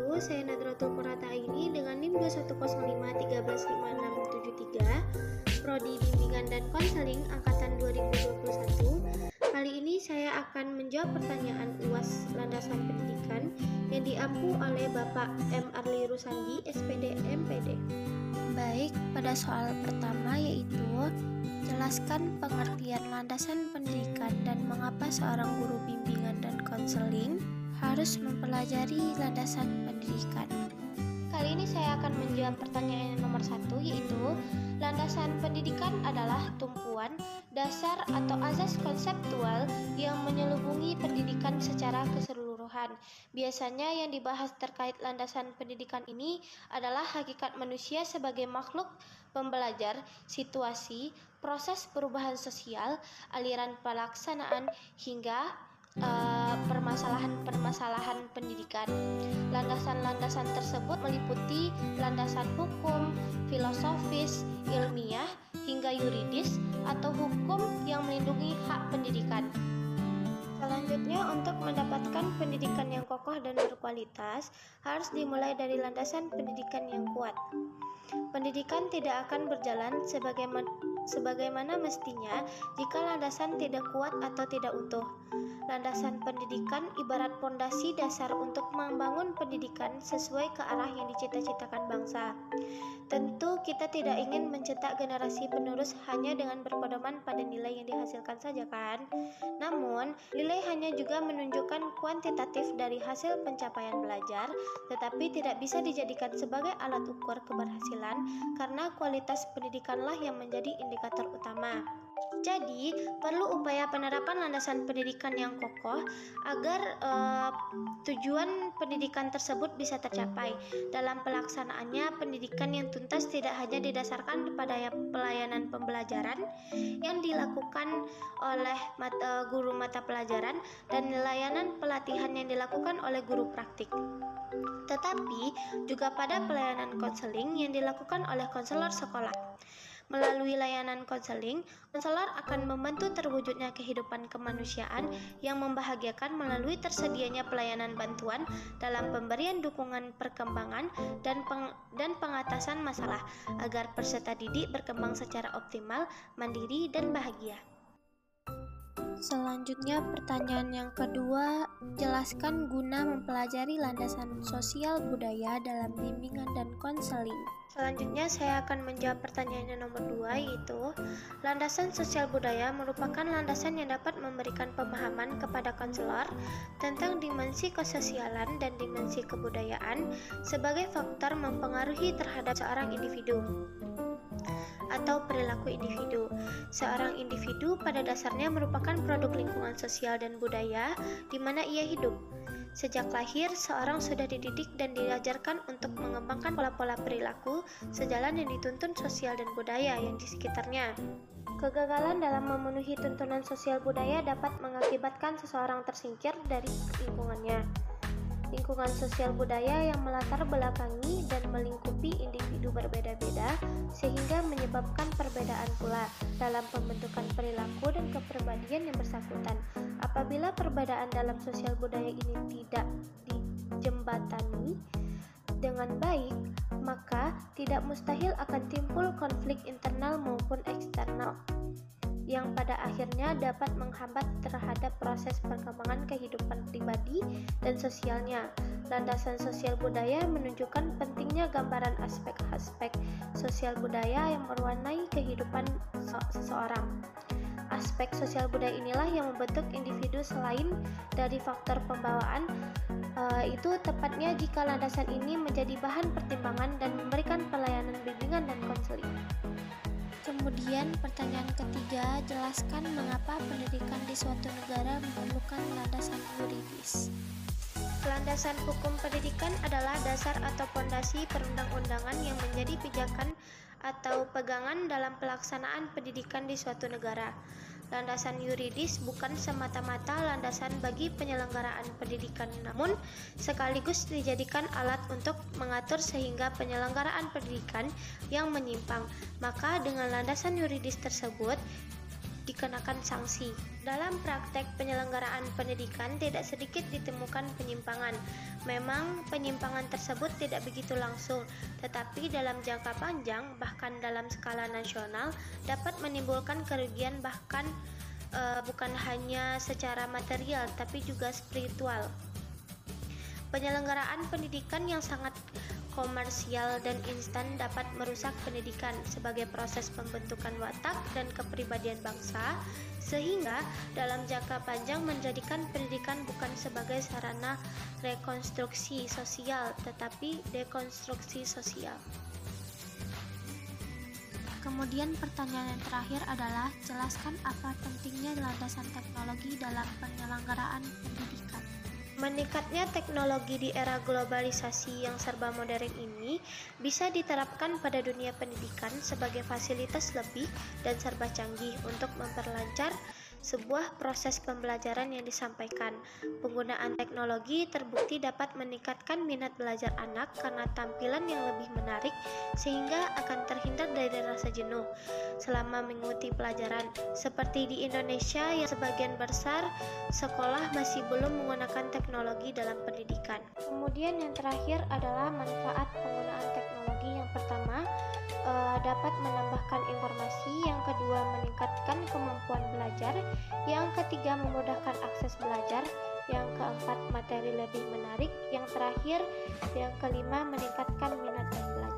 wabarakatuh. Saya Nadratul Qurrata ini dengan NIM 2105135673, Prodi Bimbingan dan Konseling angkatan 2021. Kali ini saya akan menjawab pertanyaan UAS landasan pendidikan yang diampu oleh Bapak M. Arli Rusandi, SPD MPD. Baik, pada soal pertama yaitu jelaskan pengertian landasan pendidikan dan mengapa seorang guru bimbingan dan konseling harus mempelajari landasan pendidikan. Kali ini saya akan menjawab pertanyaan nomor 1, yaitu landasan pendidikan adalah tumpuan, dasar atau asas konseptual yang menyelubungi pendidikan secara keseluruhan. Biasanya yang dibahas terkait landasan pendidikan ini adalah hakikat manusia sebagai makhluk pembelajar, situasi, proses perubahan sosial, aliran pelaksanaan, hingga permasalahan-permasalahan pendidikan. Landasan-landasan tersebut meliputi landasan hukum, filosofis, ilmiah, hingga yuridis atau hukum yang melindungi hak pendidikan. Selanjutnya, untuk mendapatkan pendidikan yang kokoh dan berkualitas, harus dimulai dari landasan pendidikan yang kuat. Pendidikan tidak akan berjalan sebagaimana mestinya jika landasan tidak kuat atau tidak utuh. Landasan pendidikan ibarat pondasi dasar untuk membangun pendidikan sesuai ke arah yang dicita-citakan bangsa. Tentu kita tidak ingin mencetak generasi penerus hanya dengan berpedoman pada nilai yang dihasilkan saja kan? Namun, nilai hanya juga menunjukkan kuantitatif dari hasil pencapaian belajar, tetapi tidak bisa dijadikan sebagai alat ukur keberhasilan karena kualitas pendidikanlah yang menjadi indikator utama. Jadi, perlu upaya penerapan landasan pendidikan yang kokoh agar tujuan pendidikan tersebut bisa tercapai. Dalam pelaksanaannya, pendidikan yang tuntas tidak hanya didasarkan pada pelayanan pembelajaran yang dilakukan oleh guru mata pelajaran dan layanan pelatihan yang dilakukan oleh guru praktik, tetapi juga pada pelayanan konseling yang dilakukan oleh konselor sekolah. Melalui layanan konseling, konselor akan membantu terwujudnya kehidupan kemanusiaan yang membahagiakan melalui tersedianya pelayanan bantuan dalam pemberian dukungan perkembangan dan pengatasan masalah agar peserta didik berkembang secara optimal, mandiri, dan bahagia. Selanjutnya, pertanyaan yang kedua, jelaskan guna mempelajari landasan sosial budaya dalam bimbingan dan konseling. Selanjutnya, saya akan menjawab pertanyaan yang nomor 2, yaitu landasan sosial budaya merupakan landasan yang dapat memberikan pemahaman kepada konselor tentang dimensi kesosialan dan dimensi kebudayaan sebagai faktor mempengaruhi terhadap seorang individu atau perilaku individu. Seorang individu pada dasarnya merupakan produk lingkungan sosial dan budaya di mana ia hidup. Sejak lahir, seorang sudah dididik dan diajarkan untuk mengembangkan pola-pola perilaku sejalan yang dituntun sosial dan budaya yang di sekitarnya. Kegagalan dalam memenuhi tuntunan sosial budaya dapat mengakibatkan seseorang tersingkir dari lingkungannya. Lingkungan sosial budaya yang melatar belakangi dan melingkupi individu berbeda-beda sehingga menyebabkan perbedaan pula dalam pembentukan perilaku dan kepribadian yang bersangkutan. Apabila perbedaan dalam sosial budaya ini tidak dijembatani dengan baik, maka tidak mustahil akan timbul konflik internal maupun eksternal yang pada akhirnya dapat menghambat terhadap proses perkembangan kehidupan pribadi dan sosialnya. Landasan sosial budaya menunjukkan pentingnya gambaran aspek-aspek sosial budaya yang mewarnai kehidupan seseorang. Aspek sosial budaya inilah yang membentuk individu selain dari faktor pembawaan. Itu tepatnya jika landasan ini menjadi bahan pertimbangan dan memberikan pelayanan bimbingan dan konseling. Kemudian pertanyaan ketiga, jelaskan mengapa pendidikan di suatu negara memerlukan landasan yuridis. Landasan hukum pendidikan adalah dasar atau pondasi perundang-undangan yang menjadi pijakan atau pegangan dalam pelaksanaan pendidikan di suatu negara. Landasan yuridis bukan semata-mata landasan bagi penyelenggaraan pendidikan, namun sekaligus dijadikan alat untuk mengatur sehingga penyelenggaraan pendidikan yang menyimpang. Maka dengan landasan yuridis tersebut, dikenakan sanksi. Dalam praktek penyelenggaraan pendidikan tidak sedikit ditemukan penyimpangan. Memang penyimpangan tersebut tidak begitu langsung, tetapi dalam jangka panjang bahkan dalam skala nasional dapat menimbulkan kerugian bahkan bukan hanya secara material tapi juga spiritual. Penyelenggaraan pendidikan yang sangat komersial dan instan dapat merusak pendidikan sebagai proses pembentukan watak dan kepribadian bangsa, sehingga dalam jangka panjang menjadikan pendidikan bukan sebagai sarana rekonstruksi sosial, tetapi dekonstruksi sosial. Kemudian pertanyaan yang terakhir adalah, jelaskan apa pentingnya landasan teknologi dalam penyelenggaraan pendidikan. Meningkatnya teknologi di era globalisasi yang serba modern ini bisa diterapkan pada dunia pendidikan sebagai fasilitas lebih dan serba canggih untuk memperlancar sebuah proses pembelajaran yang disampaikan. Penggunaan teknologi terbukti dapat meningkatkan minat belajar anak karena tampilan yang lebih menarik sehingga akan terhindar dari rasa jenuh selama mengikuti pelajaran. Seperti di Indonesia yang sebagian besar sekolah masih belum menggunakan teknologi dalam pendidikan. Kemudian yang terakhir adalah manfaat penggunaan teknologi. Yang pertama, dapat menambahkan informasi, yang kedua meningkatkan kemampuan belajar, yang ketiga memudahkan akses belajar, yang keempat materi lebih menarik, yang terakhir yang kelima meningkatkan minat dan belajar.